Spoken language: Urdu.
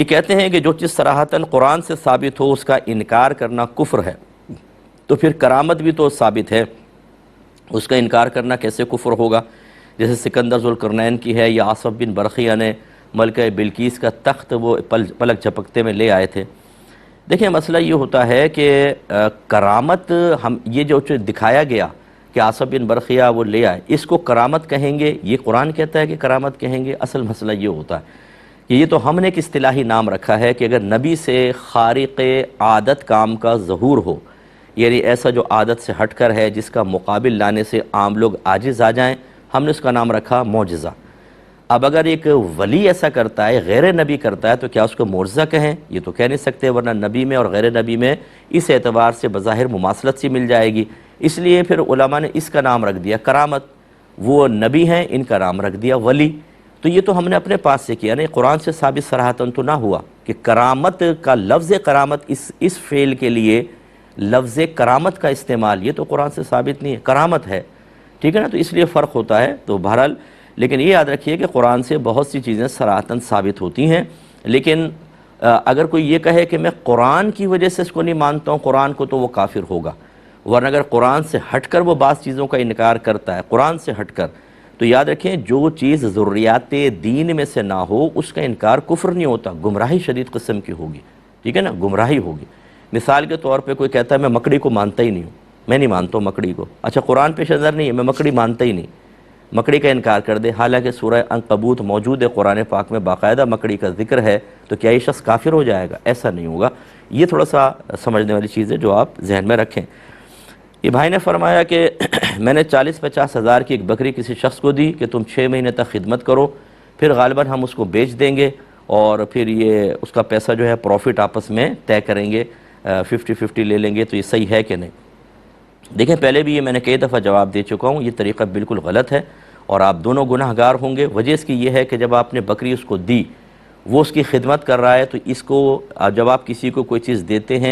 یہ کہتے ہیں کہ جو چیز صراحتاً قرآن سے ثابت ہو اس کا انکار کرنا کفر ہے، تو پھر کرامت بھی تو ثابت ہے، اس کا انکار کرنا کیسے کفر ہوگا؟ جیسے سکندر ذوالقرنین کی ہے، یا آصف بن برخیہ نے ملکہ بلقیس کا تخت وہ پلک جھپکتے میں لے آئے تھے۔ دیکھیں مسئلہ یہ ہوتا ہے کہ کرامت یہ جو دکھایا گیا کہ آصف بن برخیہ وہ لے آئے، اس کو کرامت کہیں گے؟ یہ قرآن کہتا ہے کہ کرامت کہیں گے؟ اصل مسئلہ یہ ہوتا ہے کہ یہ تو ہم نے ایک اصطلاحی نام رکھا ہے کہ اگر نبی سے خارق عادت کام کا ظہور ہو، یعنی ایسا جو عادت سے ہٹ کر ہے جس کا مقابل لانے سے عام لوگ عاجز آ جائیں، ہم نے اس کا نام رکھا معجزہ۔ اب اگر ایک ولی ایسا کرتا ہے، غیر نبی کرتا ہے، تو کیا اس کو معجزہ کہیں؟ یہ تو کہہ نہیں سکتے، ورنہ نبی میں اور غیر نبی میں اس اعتبار سے بظاہر مماثلت سی مل جائے گی۔ اس لیے پھر علماء نے اس کا نام رکھ دیا کرامت۔ وہ نبی ہیں، ان کا نام رکھ دیا ولی۔ تو یہ تو ہم نے اپنے پاس سے کیا، نہیں قرآن سے ثابت صراحتاً تو نہ ہوا کہ کرامت کا لفظ کرامت اس فعل کے لیے لفظ کرامت کا استعمال، یہ تو قرآن سے ثابت نہیں ہے، کرامت ہے، ٹھیک ہے نا؟ تو اس لیے فرق ہوتا ہے۔ تو بہرحال لیکن یہ یاد رکھیے کہ قرآن سے بہت سی چیزیں صراحتاً ثابت ہوتی ہیں، لیکن اگر کوئی یہ کہے کہ میں قرآن کی وجہ سے اس کو نہیں مانتا ہوں قرآن کو، تو وہ کافر ہوگا۔ ورنہ اگر قرآن سے ہٹ کر وہ بعض چیزوں کا انکار کرتا ہے، قرآن سے ہٹ کر، تو یاد رکھیں جو چیز ضروریات دین میں سے نہ ہو اس کا انکار کفر نہیں ہوتا، گمراہی شدید قسم کی ہوگی، ٹھیک ہے نا؟ گمراہی ہوگی۔ مثال کے طور پہ کوئی کہتا ہے میں مکڑی کو مانتا ہی نہیں ہوں، میں نہیں مانتا ہوں مکڑی کو، اچھا قرآن پیش نظر نہیں ہے، میں مکڑی مانتا ہی نہیں، مکڑی کا انکار کر دے، حالانکہ سورہ عنکبوت موجود ہے قرآن پاک میں، باقاعدہ مکڑی کا ذکر ہے، تو کیا یہ شخص کافر ہو جائے گا؟ ایسا نہیں ہوگا۔ یہ تھوڑا سا سمجھنے والی چیز ہے جو آپ ذہن میں رکھیں۔ یہ بھائی نے فرمایا کہ میں نے 40-50 ہزار کی ایک بکری کسی شخص کو دی کہ تم 6 مہینے تک خدمت کرو، پھر غالباً ہم اس کو بیچ دیں گے اور پھر یہ اس کا پیسہ جو ہے پروفٹ آپس میں طے کریں گے، 50-50 لے لیں گے، تو یہ صحیح ہے کہ نہیں؟ دیکھیں پہلے بھی یہ میں نے کئی دفعہ جواب دے چکا ہوں، یہ طریقہ بالکل غلط ہے اور آپ دونوں گناہ گار ہوں گے۔ وجہ اس کی یہ ہے کہ جب آپ نے بکری اس کو دی، وہ اس کی خدمت کر رہا ہے، تو اس کو جب آپ کسی کو کوئی چیز دیتے ہیں